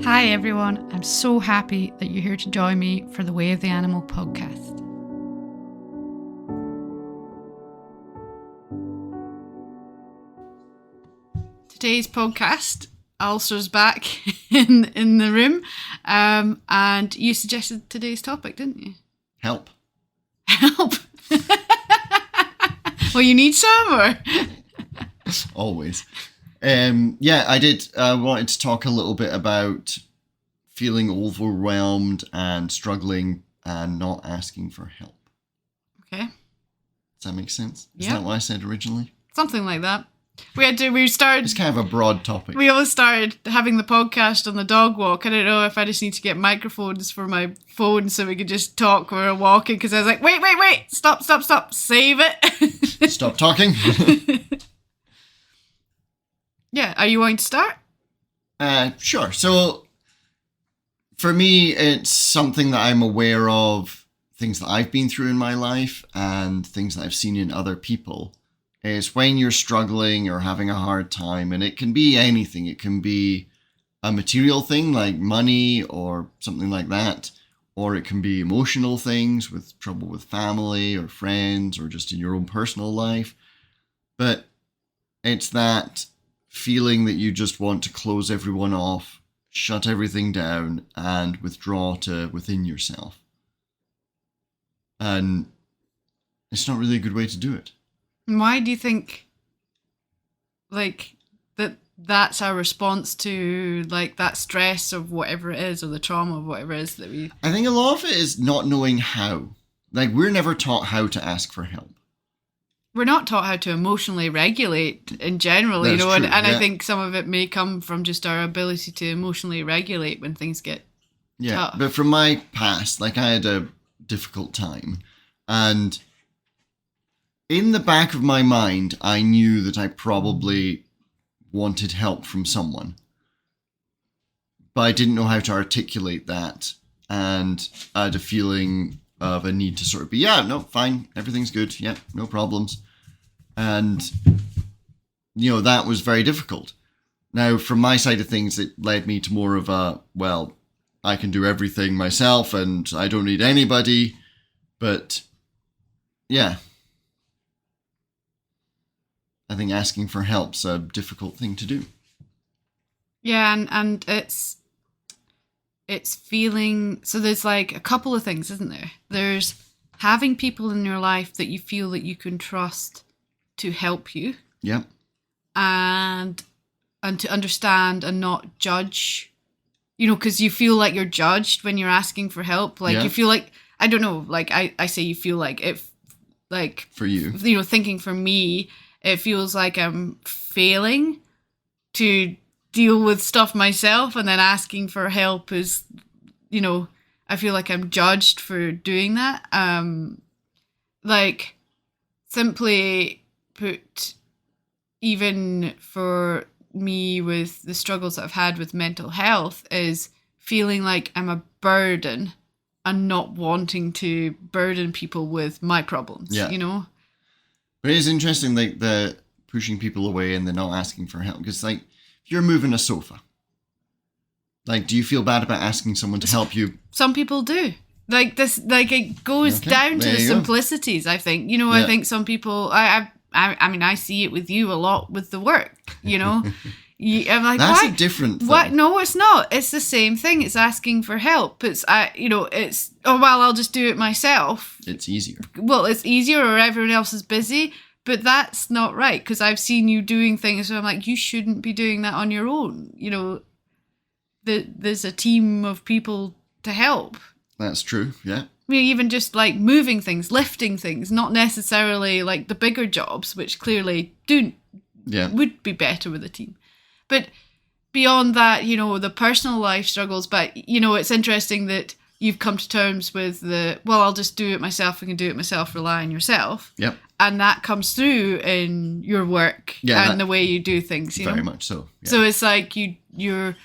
Hi everyone, I'm so happy that you're here to join me for the Way of the Animal podcast. Today's podcast, Alastair's back in the room, and you suggested today's topic, didn't you? Help. Help! Well, you need some, or? Always. Yeah, I did. I wanted to talk a little bit about feeling overwhelmed and struggling and not asking for help. Okay. Does that make sense? Is Yeah. that what I said originally? Something like that. We started. It's kind of a broad topic. We always started having the podcast on the dog walk. I don't know if I just need to get microphones for my phone so we could just talk while we're walking, because I was like, wait, stop, save it. Stop talking. Yeah, are you wanting to start? Sure. So, for me, it's something that I'm aware of, things that I've been through in my life and things that I've seen in other people, is when you're struggling or having a hard time, and it can be anything. It can be a material thing like money or something like that, or it can be emotional things with trouble with family or friends or just in your own personal life. But it's that feeling that you just want to close everyone off, shut everything down, and withdraw to within yourself. And it's not really a good way to do it. Why do you think, like, that's our response to, like, that stress of whatever it is, or the trauma of whatever it is that we... I think a lot of it is not knowing how. Like, we're never taught how to ask for help. We're not taught how to emotionally regulate in general, That's and true, I yeah. think some of it may come from just our ability to emotionally regulate when things get tough. But from my past, like, I had a difficult time, and in the back of my mind, I knew that I probably wanted help from someone, but I didn't know how to articulate that, and I had a feeling of a need to sort of be, yeah, no, fine, everything's good, yeah, no problems. And, you know, that was very difficult. Now, from my side of things, it led me to more of a, well, I can do everything myself and I don't need anybody. But, yeah, I think asking for help's a difficult thing to do. Yeah, and it's feeling, so there's like a couple of things, isn't there? There's having people in your life that you feel that you can trust to help you. Yeah. And to understand and not judge, you know, because you feel like you're judged when you're asking for help. Like, you feel like, I don't know, like I say you feel like it, like, for you know, thinking for me, it feels like I'm failing to deal with stuff myself, and then asking for help is, you know, I feel like I'm judged for doing that. Like, simply put, even for me with the struggles that I've had with mental health, is feeling like I'm a burden and not wanting to burden people with my problems, you know? But it is interesting, like, the pushing people away and they're not asking for help, because, like, if you're moving a sofa, like, do you feel bad about asking someone to help you? Some people do. Like, this, like, it goes down to the simplicities, I think. You know, I think some people, I mean, I see it with you a lot with the work, you know? I'm like, that's why? A different thing. What? No, it's not. It's the same thing. It's asking for help. It's, you know, it's, oh, well, I'll just do it myself. It's easier. Well, it's easier, or everyone else is busy. But that's not right, because I've seen you doing things where I'm like, you shouldn't be doing that on your own. You know, there's a team of people to help. That's true, yeah. I mean, even just like moving things, lifting things, not necessarily like the bigger jobs, which clearly would be better with a team. But beyond that, you know, the personal life struggles. But, you know, it's interesting that you've come to terms with well, I'll just do it myself. I can do it myself, rely on yourself. Yep. And that comes through in your work and the way you do things, you know? Very much so. Yeah. So it's like you're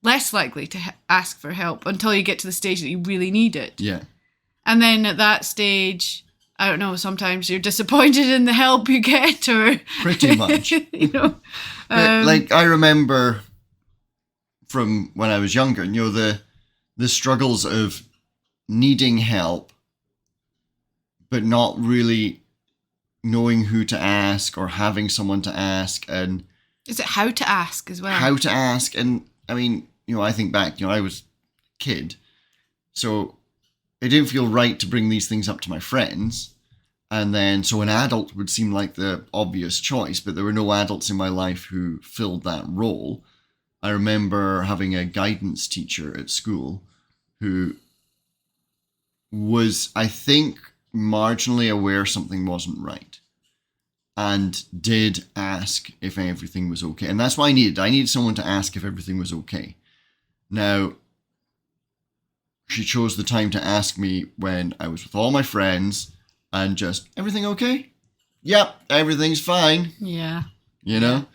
less likely to ask for help until you get to the stage that you really need it. Yeah. And then at that stage, I don't know, sometimes you're disappointed in the help you get, or... Pretty much. You know? But, like, I remember from when I was younger. You know, the struggles of needing help, but not really knowing who to ask or having someone to ask. And is it how to ask as well? How to ask. And I mean, you know, I think back, you know, I was a kid, so it didn't feel right to bring these things up to my friends. And then, so an adult would seem like the obvious choice, but there were no adults in my life who filled that role. I remember having a guidance teacher at school who was, I think, marginally aware something wasn't right and did ask if everything was okay. And that's what I needed. I needed someone to ask if everything was okay. Now, she chose the time to ask me when I was with all my friends and just, everything okay? Yep, everything's fine. Yeah. You know?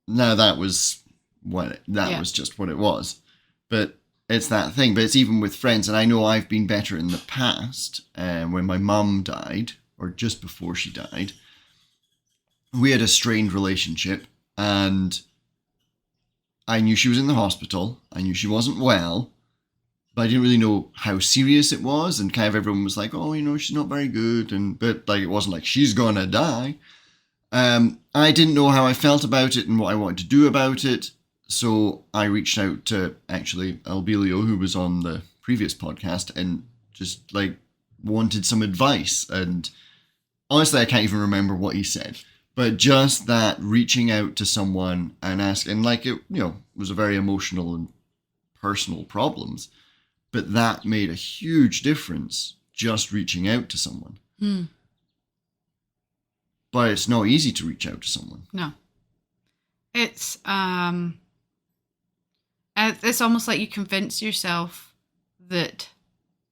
Now that was was just what it was. But it's that thing. But it's even with friends. And I know I've been better in the past. When my mum died, or just before she died, we had a strained relationship. And I knew she was in the hospital. I knew she wasn't well. But I didn't really know how serious it was. And kind of everyone was like, oh, you know, she's not very good. But like, it wasn't like, she's gonna die. I didn't know how I felt about it and what I wanted to do about it. So I reached out to actually Albelio, who was on the previous podcast, and just like wanted some advice. And honestly, I can't even remember what he said. But just that reaching out to someone and asking, like, it, you know, was a very emotional and personal problems. But that made a huge difference, just reaching out to someone. Mm. But it's not easy to reach out to someone. No. It's almost like you convince yourself that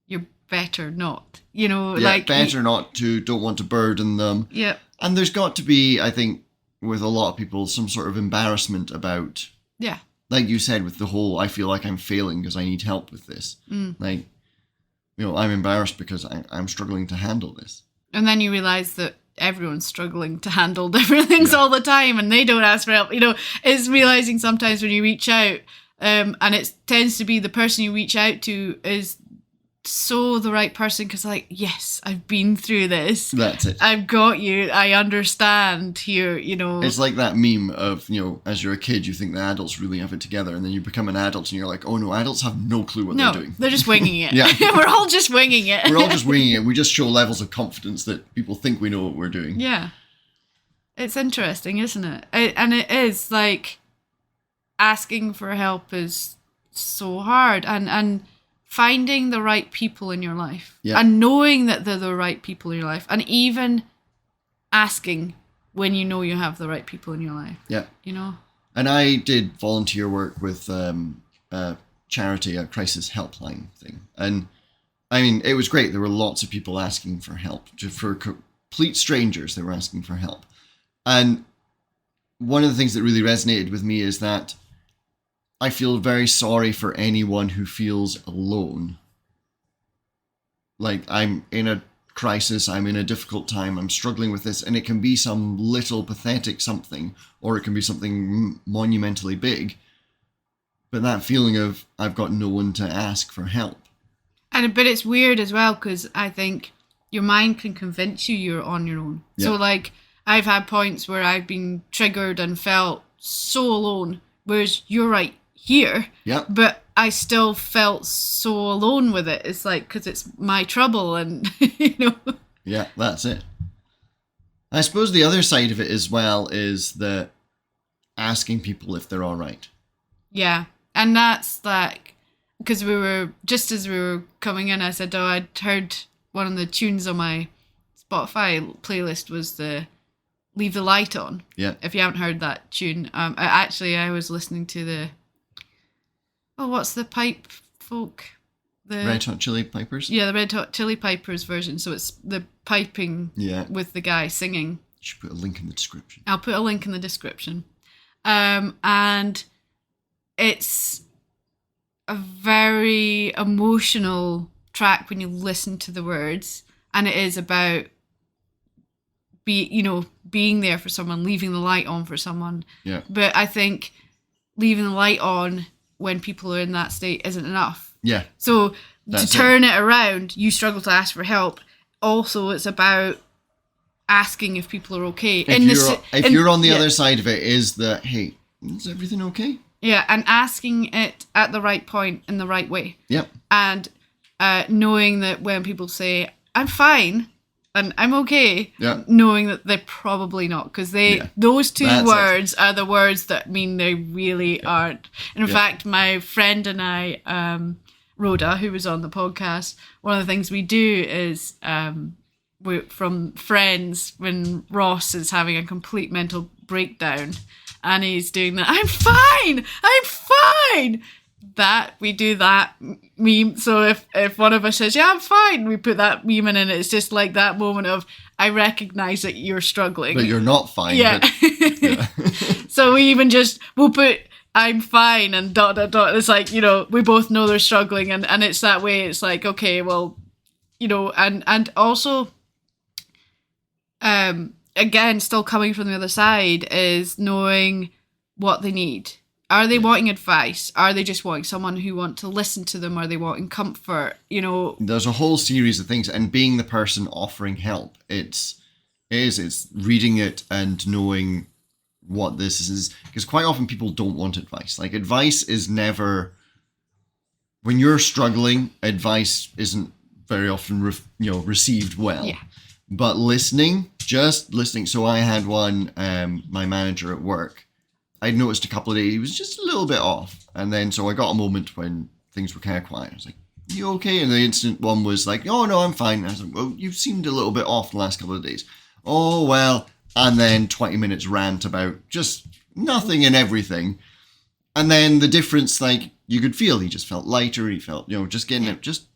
you're better not. You know, yeah, like better not to, don't want to burden them. Yeah. And there's got to be, I think, with a lot of people, some sort of embarrassment about, yeah, like you said, with the whole, I feel like I'm failing because I need help with this. Like, you know, I'm embarrassed because I'm struggling to handle this. And then you realize that everyone's struggling to handle different things all the time, and they don't ask for help. You know, it's realizing sometimes when you reach out, and it tends to be the person you reach out to is so the right person, because like, yes, I've been through this. That's it. I've got you. I understand here, you know. It's like that meme of, you know, as you're a kid, you think the adults really have it together, and then you become an adult and you're like, oh no, adults have no clue what they're doing. They're just winging it. Yeah. We're all just winging it. We're all just winging it. We just show levels of confidence that people think we know what we're doing. Yeah. It's interesting, isn't it? And it is like, asking for help is so hard, and finding the right people in your life, and knowing that they're the right people in your life, and even asking when you know you have the right people in your life. Yeah. You know? And I did volunteer work with a charity, a crisis helpline thing. And I mean, it was great. There were lots of people asking for help. For complete strangers, they were asking for help. And one of the things that really resonated with me is that I feel very sorry for anyone who feels alone. Like, I'm in a crisis, I'm in a difficult time, I'm struggling with this, and it can be some little pathetic something, or it can be something monumentally big. But that feeling of, I've got no one to ask for help. But it's weird as well, because I think your mind can convince you you're on your own. Yeah. So like, I've had points where I've been triggered and felt so alone, whereas you're right here, but I still felt so alone with it. It's like, because it's my trouble, and you know. Yeah, that's it. I suppose the other side of it as well is the asking people if they're all right. Yeah, and that's like, because we were, just as we were coming in, I said, oh, I'd heard one of the tunes on my Spotify playlist was the Leave the Light On. Yeah. If you haven't heard that tune, I was listening to the, what's the pipe folk? The Red Hot Chili Pipers? Yeah, the Red Hot Chili Pipers version. So it's the piping with the guy singing. You should put a link in the description. I'll put a link in the description. And it's a very emotional track when you listen to the words. And it is about being there for someone, leaving the light on for someone. Yeah. But I think leaving the light on when people are in that state isn't enough. Yeah. So That's to turn it around, you struggle to ask for help. Also, it's about asking if people are okay. If you're on the other side of it, is that, hey, is everything okay? Yeah, and asking it at the right point in the right way. Yep. And knowing that when people say, I'm fine and I'm okay, knowing that they're probably not, because those two words are the words that mean they really aren't. And in fact, my friend and I, Rhoda, who was on the podcast, one of the things we do is we're from Friends, when Ross is having a complete mental breakdown and he's doing that, I'm fine, that we do that meme. So if one of us says, yeah, I'm fine, we put that meme in, and it's just like that moment of, I recognize that you're struggling, but you're not fine. Yeah. So we'll put I'm fine and ... It's like, we both know they're struggling, and it's that way. It's like, okay, well, and also again, still coming from the other side, is knowing what they need. Are they wanting advice? Are they just wanting someone who wants to listen to them? Are they wanting comfort? There's a whole series of things, and being the person offering help, it's reading it and knowing what this is, because quite often people don't want advice. Like, advice is never, when you're struggling, advice isn't very often received well. Yeah. But just listening. So I had one, my manager at work, I'd noticed a couple of days he was just a little bit off. And then so I got a moment when things were kind of quiet. I was like, you okay? And the instant one was like, oh, no, I'm fine. And I was like, well, you seemed a little bit off the last couple of days. Oh, well. And then 20 minutes rant about just nothing and everything. And then the difference, like, you could feel he just felt lighter. He felt, just getting it, just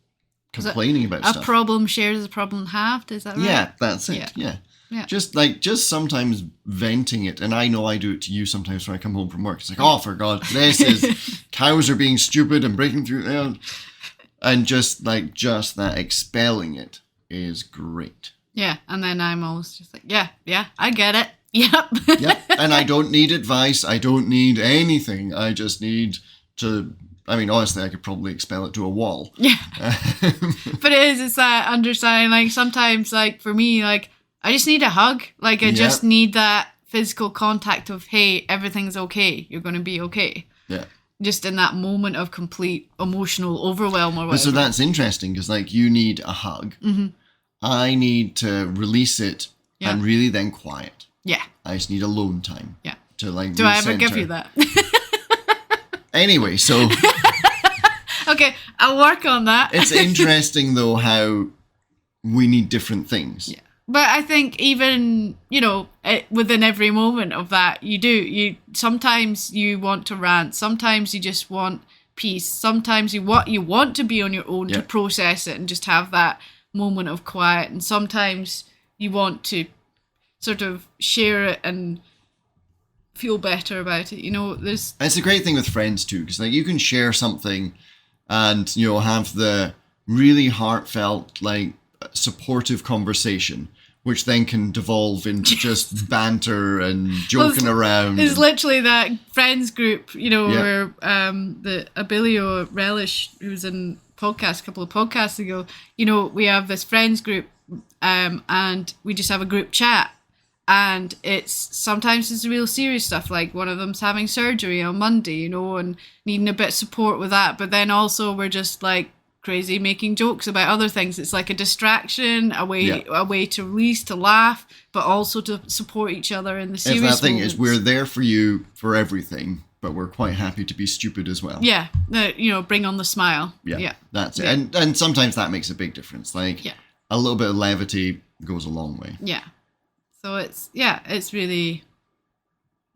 complaining about stuff. A problem shared is a problem halved, is that right? Yeah, that's it. Yeah. Just sometimes venting it. And I know I do it to you sometimes when I come home from work. It's like, oh, for God, this is, cows are being stupid and breaking through. And just that expelling it is great. Yeah, and then I'm always just like, yeah, I get it. Yep. Yep. And I don't need advice. I don't need anything. I just need to, honestly, I could probably expel it to a wall. Yeah. But it's that understanding, like, sometimes, like, for me, like, I just need a hug. Like, I just need that physical contact of, hey, everything's okay. You're going to be okay. Yeah. Just in that moment of complete emotional overwhelm or whatever. So that's interesting, because, like, you need a hug. Mm-hmm. I need to release it and really then quiet. Yeah. I just need alone time. Yeah. To, like, do recenter. I ever give you that? Anyway, so... Okay, I'll work on that. It's interesting, though, how we need different things. Yeah. But I think even, within every moment of that, sometimes you want to rant. Sometimes you just want peace. Sometimes you want to be on your own to process it and just have that moment of quiet. And sometimes you want to sort of share it and feel better about it. It's a great thing with friends too, because like you can share something and have the really heartfelt, like, supportive conversation, which then can devolve into just banter and joking around. It's literally that friends group, where the Abilio Relish, who was in a couple of podcasts ago, we have this friends group, and we just have a group chat, and sometimes it's real serious stuff, like one of them's having surgery on Monday, and needing a bit of support with that, but then also we're just like crazy making jokes about other things. It's like a distraction, a way to release, to laugh, but also to support each other in the serious moments. That thing is, we're there for you for everything, but we're quite happy to be stupid as well. Yeah, bring on the smile. Yeah, that's it. And sometimes that makes a big difference. Like, a little bit of levity goes a long way. Yeah. So it's really,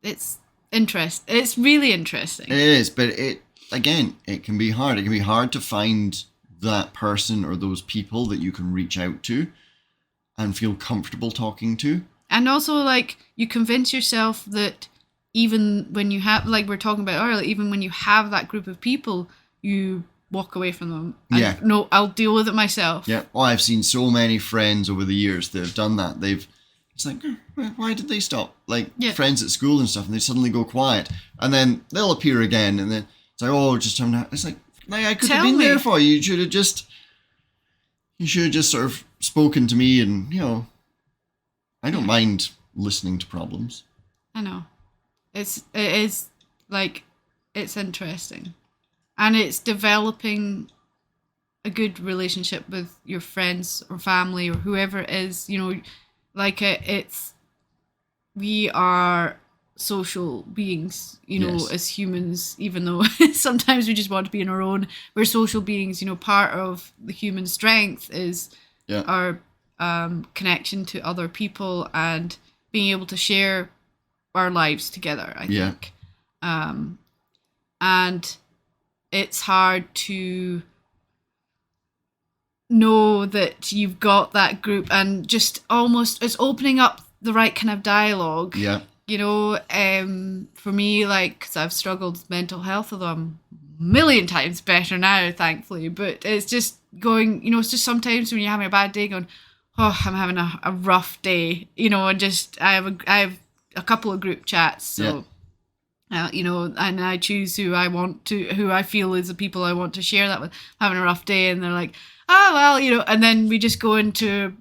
it's interesting. It's really interesting. It is, but it can be hard. It can be hard to find that person or those people that you can reach out to and feel comfortable talking to. And also, like, you convince yourself that even when you have, like we're talking about earlier, even when you have that group of people, you walk away from them. And, no, I'll deal with it myself. Yeah. Oh, I've seen so many friends over the years that have done that. They've It's like, why did they stop? Like friends at school and stuff, and they suddenly go quiet, and then they'll appear again, and then it's like, oh, just having a... It's like I could have been there for you. You should have just sort of spoken to me, and I don't mind listening to problems. I know, it is like, it's interesting, and it's developing a good relationship with your friends or family or whoever it is, like we are social beings, as humans, even though sometimes we just want to be on our own. We're social beings, part of the human strength is our connection to other people and being able to share our lives together, I think. And it's hard to know that you've got that group, and just almost it's opening up the right kind of dialogue. For me, like, because I've struggled with mental health, although I'm a million times better now, thankfully, but it's just going, it's just sometimes when you're having a bad day, going, oh, I'm having a rough day, and just I have a couple of group chats, so and I choose who I feel is the people I want to share that with. I'm having a rough day, and they're like, oh, well, and then we just go into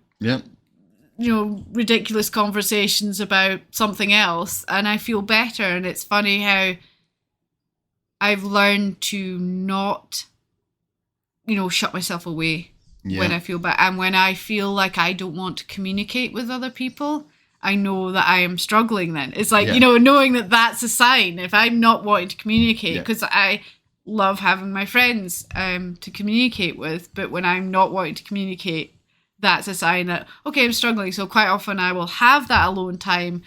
ridiculous conversations about something else, and I feel better. And it's funny how I've learned to not shut myself away when I feel bad, and when I feel like I don't want to communicate with other people, I know that I am struggling then. It's like, knowing that that's a sign. If I'm not wanting to communicate, because I love having my friends to communicate with, but when I'm not wanting to communicate, that's a sign that, okay, I'm struggling. So quite often I will have that alone time,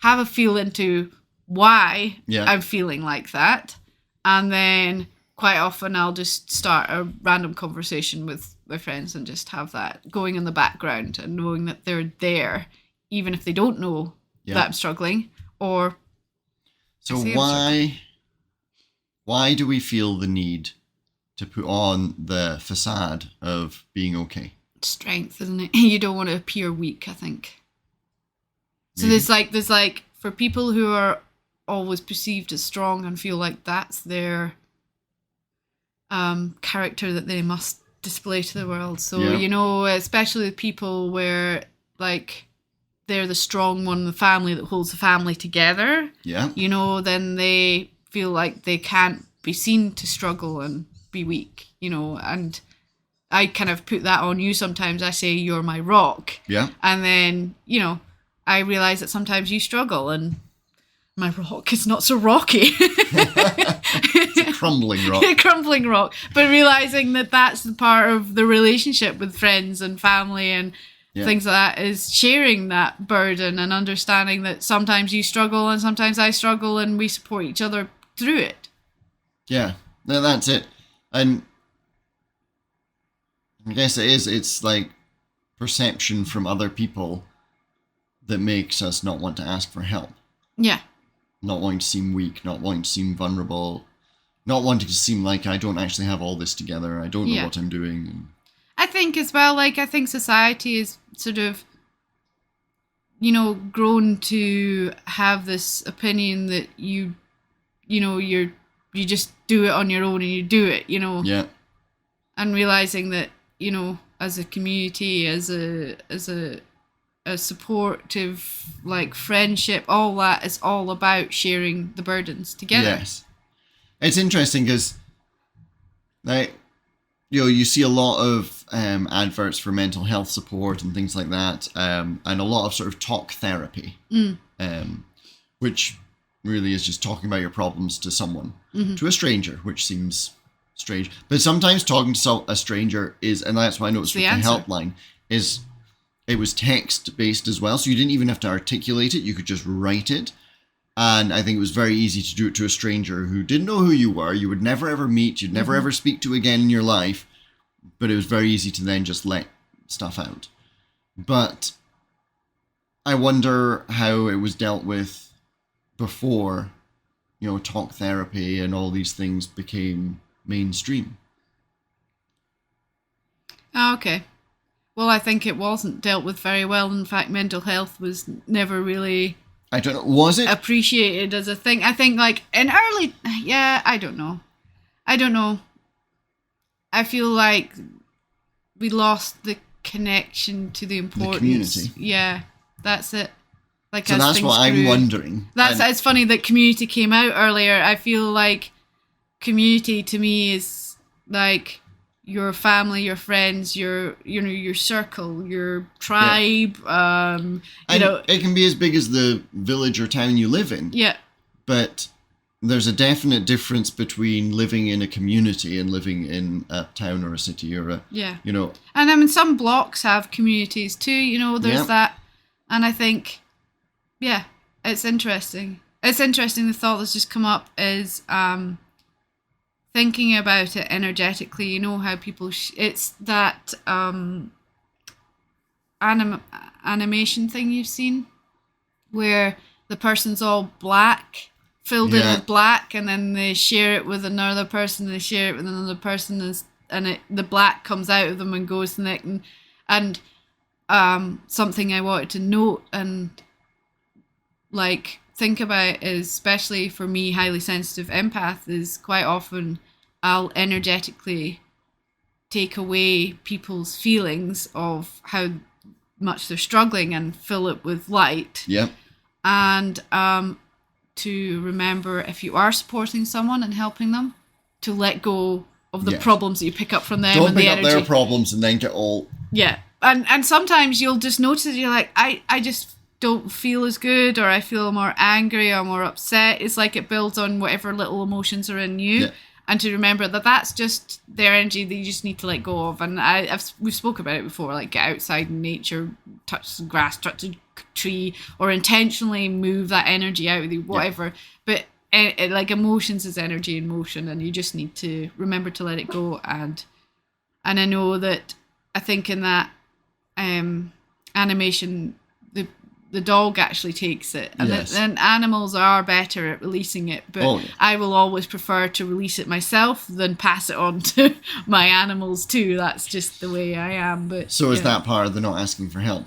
have a feel into why I'm feeling like that. And then quite often I'll just start a random conversation with my friends and just have that going in the background, and knowing that they're there, even if they don't know that I'm struggling. Or so why do we feel the need to put on the facade of being okay? Strength, isn't it? You don't want to appear weak, I think. So there's like for people who are always perceived as strong and feel like that's their character that they must display to the world. So especially people where like they're the strong one in the family that holds the family together. Then they feel like they can't be seen to struggle and be weak. And I kind of put that on you sometimes. I say, you're my rock. And then, I realize that sometimes you struggle and my rock is not so rocky. It's a crumbling rock. A crumbling rock. But realizing that that's the part of the relationship with friends and family and things like that, is sharing that burden and understanding that sometimes you struggle and sometimes I struggle, and we support each other through it. Yeah, no, that's it. And I guess it's like perception from other people that makes us not want to ask for help. Not wanting to seem weak, not wanting to seem vulnerable, not wanting to seem like I don't actually have all this together, I don't know what I'm doing. I think as well, like, I think society is sort of, grown to have this opinion that you just do it on your own and you do it, and realizing that, as a community, as a supportive, like, friendship, all that is all about sharing the burdens together. Yes. It's interesting because, like, you see a lot of adverts for mental health support and things like that, and a lot of sort of talk therapy, which really is just talking about your problems to someone, to a stranger, which seems strange. But sometimes talking to a stranger is, and that's why I noticed with the helpline, is it was text-based as well, so you didn't even have to articulate it, you could just write it. And I think it was very easy to do it to a stranger who didn't know who you were, you would never ever meet, you'd never ever speak to again in your life, but it was very easy to then just let stuff out. But I wonder how it was dealt with before, talk therapy and all these things became mainstream. Oh, okay. Well, I think it wasn't dealt with very well. In fact, mental health was never really... I don't know. Was it? Appreciated as a thing. I think like in early... Yeah, I don't know. I feel like we lost the connection to the importance. The community. Yeah, that's it. Like, so that's what I'm wondering. It's funny that community came out earlier. I feel like community to me is like your family, your friends, your circle, your tribe. Yeah. It can be as big as the village or town you live in. Yeah. But there's a definite difference between living in a community and living in a town or a city or a And I mean, some blocks have communities too. There's that, and I think, it's interesting. It's interesting. The thought that's just come up is thinking about it energetically. How people it's that animation thing you've seen where the person's all black, filled in with black, and then they share it with another person, they share it with another person, and the black comes out of them and goes to the neck. And something I wanted to note and like think about is, especially for me, highly sensitive empath, is quite often I'll energetically take away people's feelings of how much they're struggling and fill it with light. Yeah. And to remember, if you are supporting someone and helping them, to let go of the problems that you pick up from them. Don't pick up their problems and then get all... Yeah. And sometimes you'll just notice, you're like, I just don't feel as good, or I feel more angry or more upset. It's like it builds on whatever little emotions are in you. Yeah. And to remember that that's just their energy that you just need to let go of. And we've spoke about it before, like get outside in nature, touch some grass, touch a tree, or intentionally move that energy out of you, whatever. Yeah. But like emotions is energy in motion, and you just need to remember to let it go. And I know that I think in that animation, the dog actually takes it, and and animals are better at releasing it, but I will always prefer to release it myself than pass it on to my animals too. That's just the way I am. But so is that part of the not asking for help?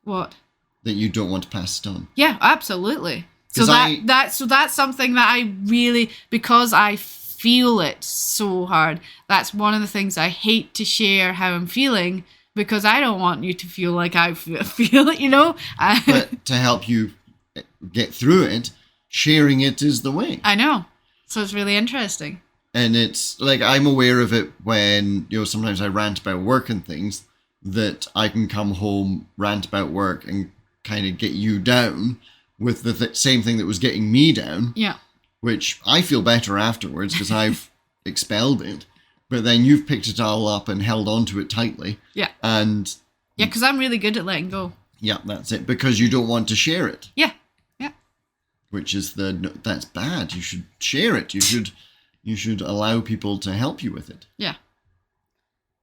What? That you don't want to pass it on? Yeah, absolutely. So that's something that I really, because I feel it so hard, that's one of the things I hate to share how I'm feeling, because I don't want you to feel like I feel it, But to help you get through it, sharing it is the way. I know. So it's really interesting. And it's like, I'm aware of it when, sometimes I rant about work and things, that I can come home, rant about work, and kind of get you down with the same thing that was getting me down. Yeah. Which I feel better afterwards because I've expelled it. But then you've picked it all up and held onto it tightly. Yeah. And... Yeah, because I'm really good at letting go. Yeah, that's it. Because you don't want to share it. Yeah. Yeah. Which is that's bad. You should share it. You should allow people to help you with it. Yeah.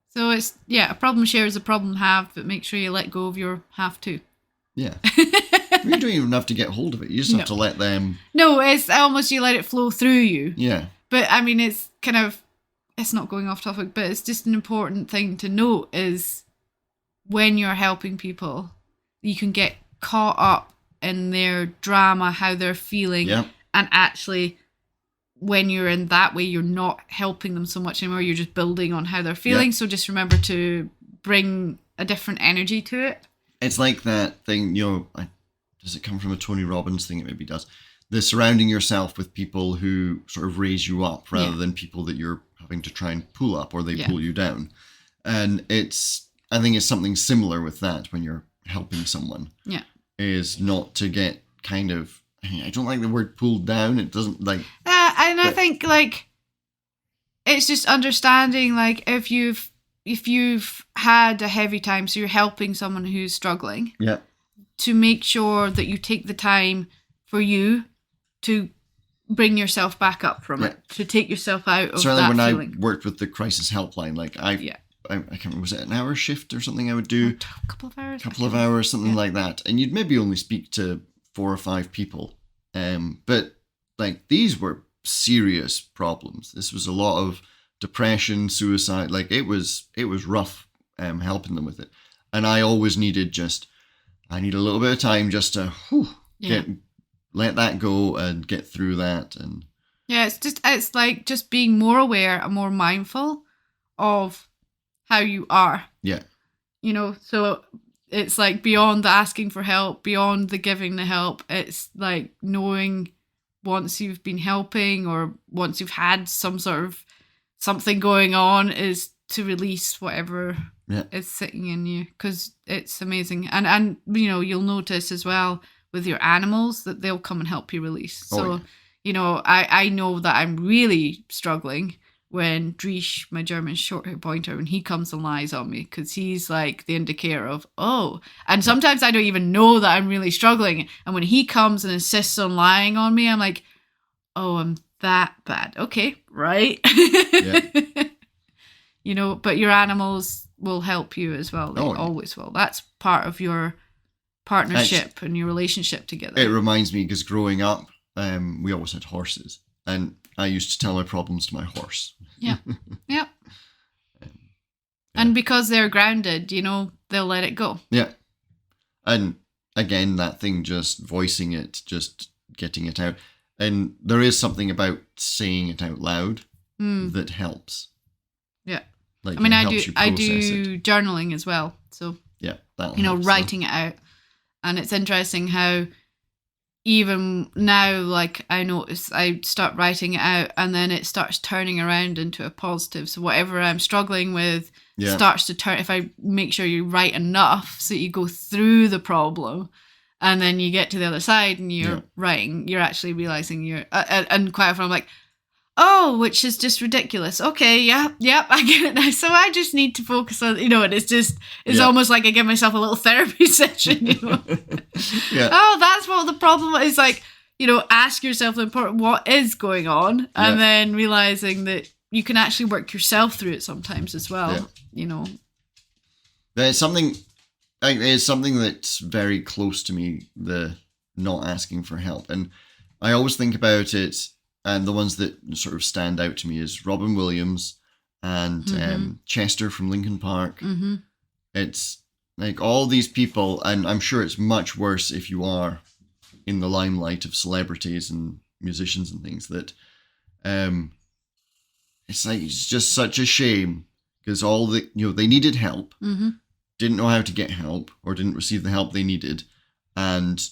So it's, a problem share is a problem have, but make sure you let go of your have to. Yeah. You don't even have to get hold of it. You just have to let them... No, it's almost you let it flow through you. Yeah. But I mean, it's kind of... It's not going off topic, but it's just an important thing to note is when you're helping people, you can get caught up in their drama, how they're feeling. Yeah. And actually, when you're in that way, you're not helping them so much anymore. You're just building on how they're feeling. Yeah. So just remember to bring a different energy to it. It's like that thing, does it come from a Tony Robbins thing? It maybe does. The surrounding yourself with people who sort of raise you up rather than people that you're having to try and pull up or they pull you down. And I think it's something similar with that when you're helping someone. Yeah. Is not to get kind of, I don't like the word pulled down. It doesn't like... I think like, it's just understanding like if you've had a heavy time, so you're helping someone who's struggling. Yeah. To make sure that you take the time for you to bring yourself back up from it, to take yourself out of certainly that when feeling. I worked with the crisis helpline, like I can't remember, was it an hour shift or something I would do? A couple of hours, something like that. And you'd maybe only speak to 4 or 5 people. But like these were serious problems. This was a lot of depression, suicide. Like it was rough helping them with it. And I always needed I need a little bit of time just to let that go and get through that. And yeah, it's like just being more aware and more mindful of how you are. Yeah. You know, so it's like beyond the asking for help, beyond the giving the help. It's like knowing once you've been helping or once you've had some sort of something going on is to release whatever is sitting in you, because it's amazing. And you know, you'll notice as well with your animals that they'll come and help you release. So, you know, I know that I'm really struggling when Dreesh, my German short-haired pointer, when he comes and lies on me, because he's like the indicator of, and sometimes I don't even know that I'm really struggling. And when he comes and insists on lying on me, I'm like, I'm that bad. Okay, right. You know, but your animals will help you as well. They always will. That's part of your partnership and your relationship together. It reminds me, because growing up, we always had horses, and I used to tell my problems to my horse. Yeah. And because they're grounded, you know, they'll let it go. Yeah. And again, that thing, just voicing it, just getting it out. And there is something about saying it out loud that helps. Yeah. Like, I mean, I do journaling as well. So, that, you know, writing it out. And it's interesting how even now, like, I notice I start writing it out and then it starts turning around into a positive. So whatever I'm struggling with starts to turn, if I make sure you write enough so you go through the problem and then you get to the other side and you're writing, you're actually realizing and quite often I'm like, which is just ridiculous. Okay, I get it now. So I just need to focus on, you know, and it's almost like I give myself a little therapy session, you know. That's what the problem is. Like, you know, ask yourself the important, what is going on? And then realizing that you can actually work yourself through it sometimes as well, you know. There's something that's very close to me, the not asking for help. And I always think about it, and the ones that sort of stand out to me is Robin Williams and Chester from Linkin Park. Mm-hmm. It's like all these people, and I'm sure it's much worse if you are in the limelight of celebrities and musicians and things, that it's like, it's just such a shame, because they needed help, didn't know how to get help, or didn't receive the help they needed, and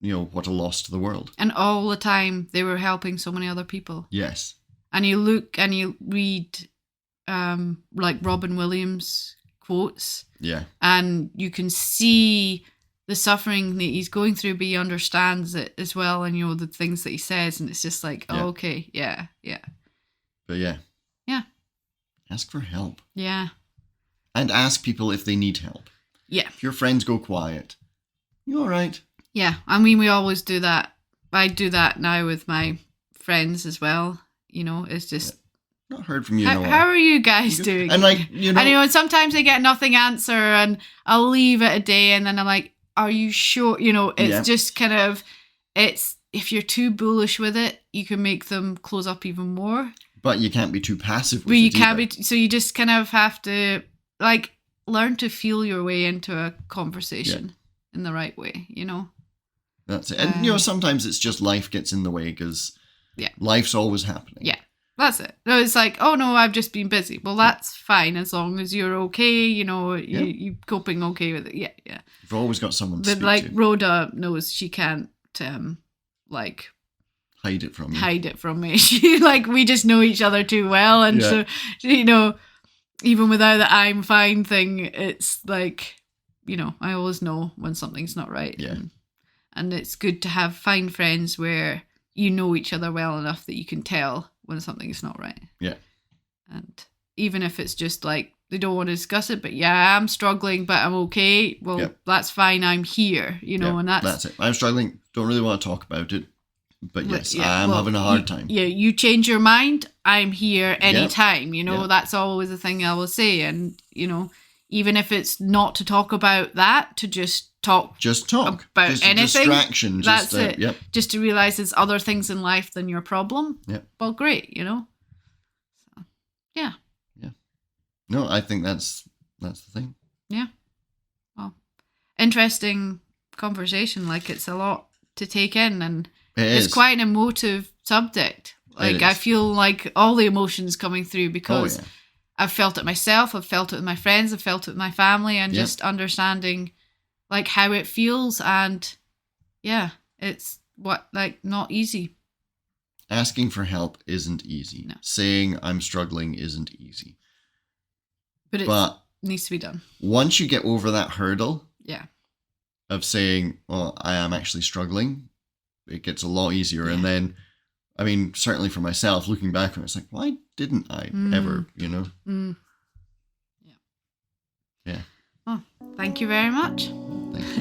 you know, what a loss to the world. And all the time they were helping so many other people. Yes. And you look and you read like Robin Williams quotes. Yeah. And you can see the suffering that he's going through, but he understands it as well, and you know, the things that he says, and it's just like, okay, yeah. But yeah. Ask for help. Yeah. And ask people if they need help. Yeah. If your friends go quiet, you all right? Yeah, I mean, we always do that. I do that now with my friends as well. You know, it's just... Not heard from you in a while. How are you guys doing? And like, you know... And sometimes I get nothing answer and I'll leave it a day and then I'm like, are you sure? You know, it's just kind of... If you're too bullish with it, you can make them close up even more. But you can't be too passive with it either. So you just kind of have to, like, learn to feel your way into a conversation in the right way, you know? That's it. And, you know, sometimes it's just life gets in the way, because life's always happening. Yeah, that's it. No, it's like, oh, no, I've just been busy. Well, that's fine as long as you're okay, you know, you're coping okay with it. Yeah. You've always got someone to but, speak like, to. Rhoda knows she can't, like... Hide it from you. Hide it from me. She, like, we just know each other too well. And so, you know, even without the I'm fine thing, it's like, you know, I always know when something's not right. Yeah. And it's good to find friends where you know each other well enough that you can tell when something's not right. Yeah. And even if it's just like, they don't want to discuss it, but I'm struggling, but I'm okay. Well, that's fine. I'm here, you know, and that's it. I'm struggling. Don't really want to talk about it. But yes, I'm having a hard time. Yeah, you change your mind, I'm here anytime. You know, that's always the thing I will say. And, you know, even if it's not to talk about that, to just talk about just anything. Distraction. That's it. Yep. Just to realize there's other things in life than your problem. Yep. Well, great, you know. So, yeah. No, I think that's the thing. Yeah. interesting conversation. Like, it's a lot to take in, and it's is. quite an emotive subject. Like, I feel like all the emotions coming through because I've felt it myself, I've felt it with my friends, I've felt it with my family, and just understanding like how it feels. And it's not easy. Asking for help isn't easy. No. Saying I'm struggling isn't easy. But it needs to be done. Once you get over that hurdle of saying, well, I am actually struggling, it gets a lot easier. And then, I mean, certainly for myself, looking back on it, it's like, why didn't I ever, Yeah. Well, thank you very much. Thank you.